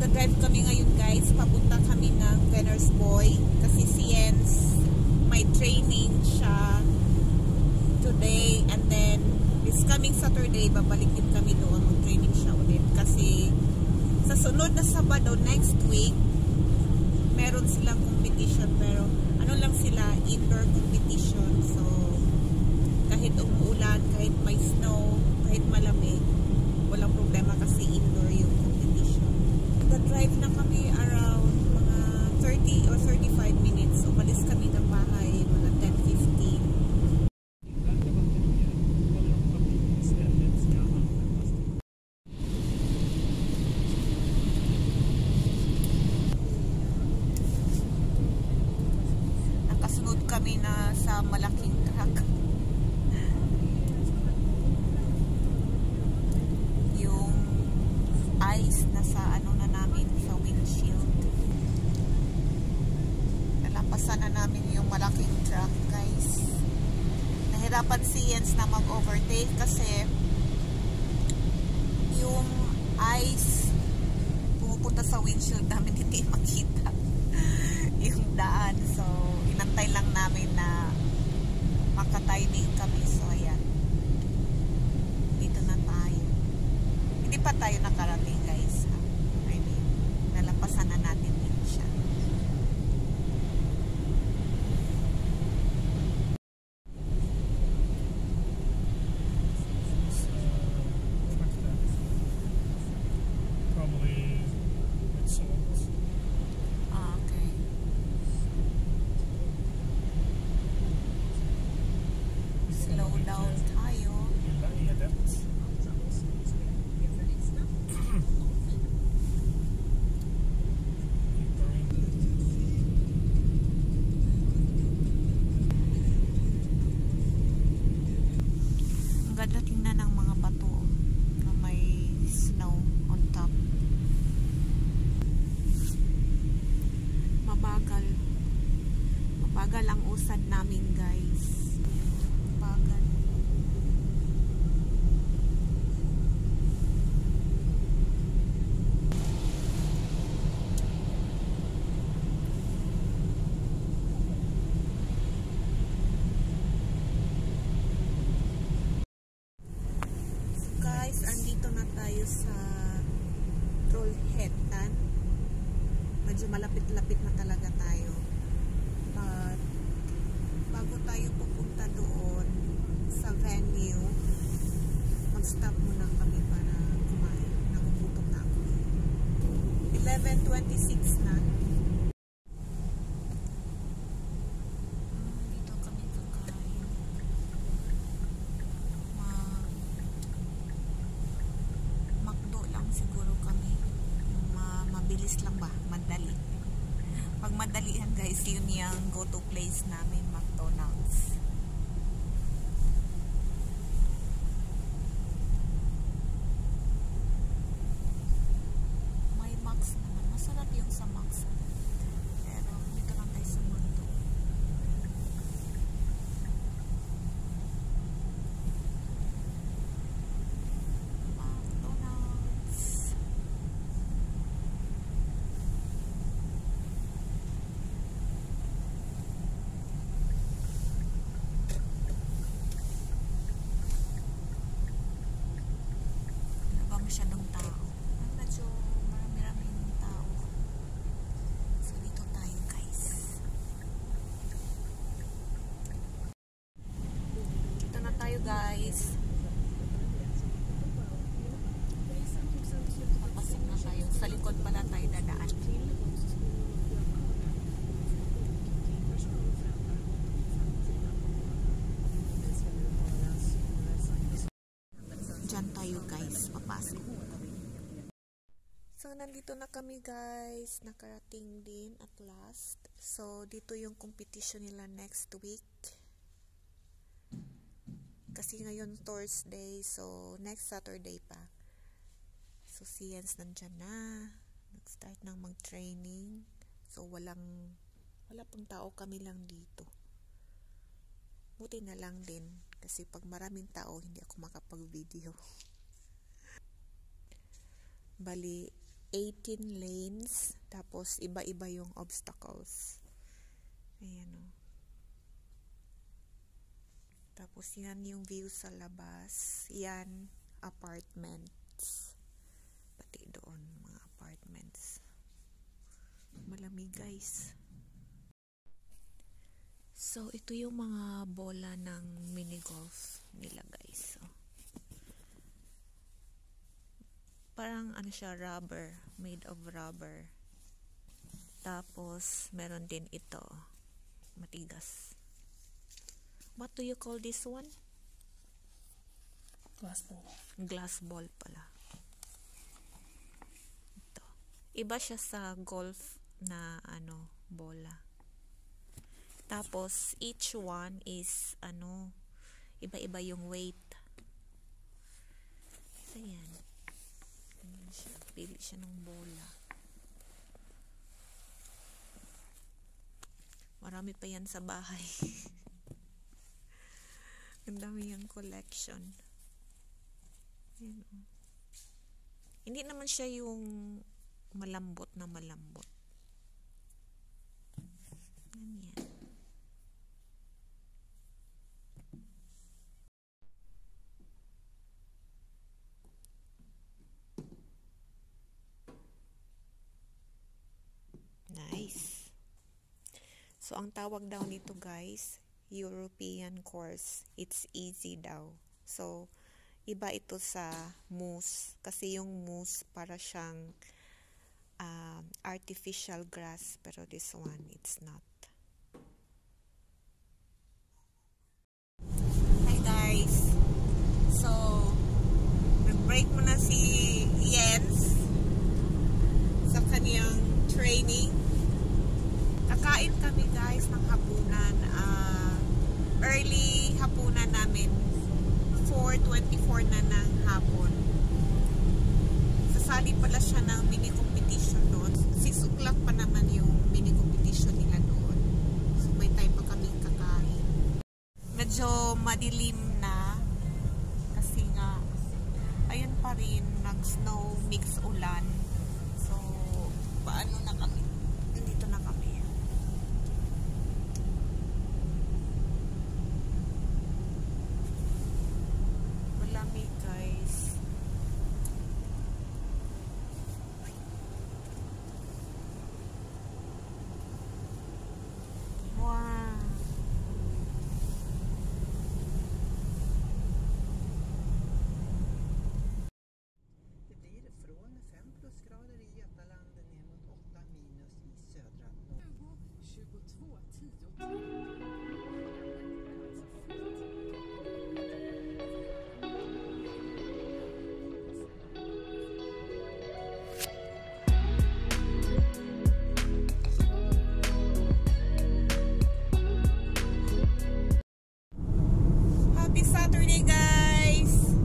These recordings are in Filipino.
Magdadrive kami ngayon guys. Papunta kami ng Vener's Boy. Kasi si Jens may training siya today. And then this coming Saturday, babalik din kami doon. Mag-training siya ulit. Kasi sa sunod na Sabado next week, meron silang competition. Pero ano lang sila, indoor competition. So kahit umuulan, kahit may snow, kahit malamig, walang problema kasi indoor yung competition. Nag-drive na kami around mga 30 or 35 minutes. Umalis kami ng bahay mga 10:15. Nakasunod kami na sa malaking truck. Ice na sa ano na namin sa windshield. Nalampasan na namin yung malaking truck guys. Nahirapan si Jens na mag-overtake kasi yung ice pumupunta sa windshield namin, hindi makita yung daan. So inantay lang namin na makatiming kami. So ayan, dito na tayo. Hindi pa tayo nakarating guys. I mean, nalampasan na natin din siya. Probably with salt. Okay. Slow down tayo. Ang ganda tingnan ng mga bato na may snow on top. Mabagal. Mabagal ang usad namin guys. Mabagal. Guys, andito na tayo sa Trollhättan. Medyo malapit-lapit na talaga tayo. But bago tayo pupunta doon sa venue, mag-stop muna kami para kumain. Nagugutom na ako. 11:26 na. Dito kami kakain. McDo lang siguro kami. Mabilis lang ba? Madali. Pag madalihan guys, yun yung go-to place namin, McDonald's. May Max naman. Masarap yung sa Max. Pero dito lang tayo sa McDo. McDonald's. Masyadong tao. Medyo marami-raming tao. So dito tayo guys. Dito na tayo guys. Papasok na tayo. Sa likod pala tayo dadaan. Diyan tayo guys, papasok. So nandito na kami guys, nakarating din at last. So dito yung competition nila next week. Kasi ngayon Thursday, so next Saturday pa. So si Jens nandyan na, nag-start ng mag-training. So wala pang tao, kami lang dito. Buti na lang din kasi pag maraming tao hindi ako makapag-video. Bali 18 lanes. Tapos, iba-iba yung obstacles. Ayan o. Tapos, yan yung view sa labas. Yan, apartments. Pati doon, mga apartments. Malamig, guys. So, ito yung mga bola ng mini golf nila, guys. So, parang ano siya, rubber. Made of rubber. Tapos, meron din ito. Matigas. What do you call this one? Glass ball. Glass ball pala. Ito. Iba siya sa golf na ano, bola. Tapos, each one is ano, iba-iba yung weight. So, yan. Ayan siya. Pili siya ng bola. Marami pa yan sa bahay. Ang dami yung collection. Ayan, oh. Hindi naman siya yung malambot na malambot. Ayan yan. Nice. So, ang tawag daw nito, guys, European course. It's easy daw. So, iba ito sa mousse. Kasi yung mousse para siyang artificial grass. Pero this one, it's not. Hi guys. So, nag-break muna si Jens sa kanyang training. Kakain kami, guys, ng hapunan. Early hapunan namin. 4:24 na ng hapon. Sasali pala siya ng mini competition doon. 6 o'clock pa naman yung mini competition nila doon. So, may time pa kaming kakain. Medyo madilim na. Kasi nga, ayun pa rin, nag-snow mix ulan. So, paano na kami? Nandito na kami. Malamig, guys. Wow. Det blir från 5 plusgrader i Götaland ner mot 8 minus i södra Norr. 22, 10. Happy Saturday, guys!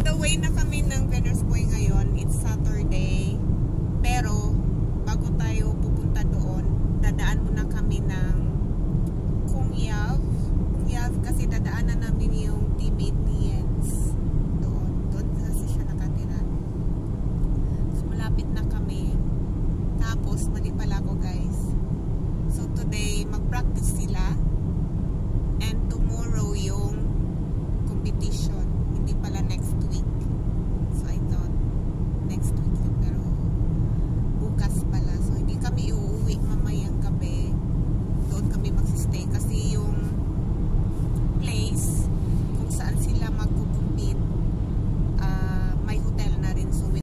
The way na kami ng Venersboy ngayon, it's Saturday. Pero, bago tayo pupunta doon, dadaan muna kami ng Kungyav. Kasi dadaanan namin yung teammate ni Jens. Doon kasi siya nakatira. So, malapit na kami. Tapos, mali pala ako, guys. So, today, mag-practice sila. And tomorrow yung competition. Hindi pala next week. So I thought next week yun. Pero bukas pala. So hindi kami uuwi mamayang gabi. Doon kami magsistay. Kasi yung place kung saan sila magkukumpit, may hotel na rin. So dito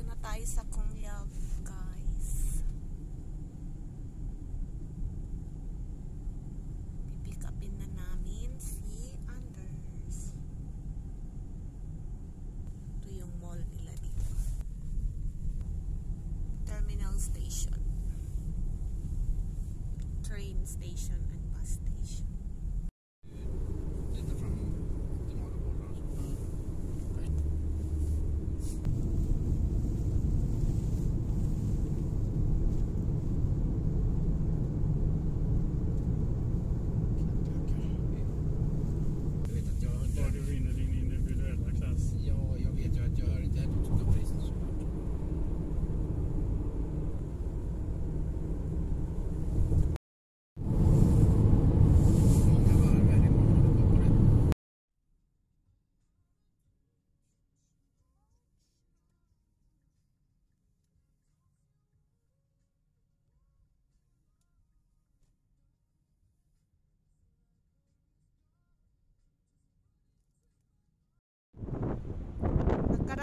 na tayo sa Kungyav, guys. Pipick upin na namin si Anders. Ito yung mall nila dito. Terminal station. Train station and bus station. Lite från de norra bordarna. Right.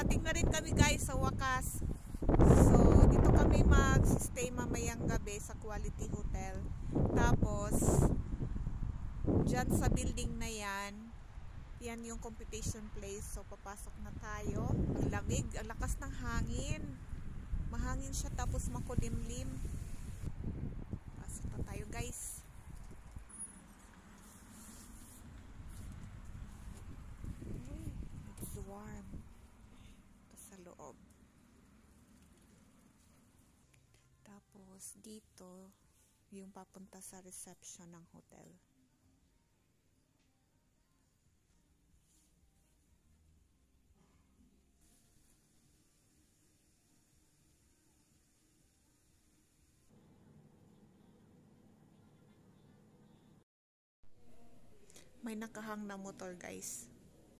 Nakarating na rin kami guys sa wakas. So, dito kami mag-stay mamayang gabi sa Quality Hotel. Tapos, dyan sa building na yan, yan yung computation place. So, papasok na tayo. Ang lamig, ang lakas ng hangin. Mahangin siya tapos makulimlim. Pasok na tayo guys. It's warm. Ito sa loob. Tapos dito yung papunta sa reception ng hotel. May nakahang na motor guys.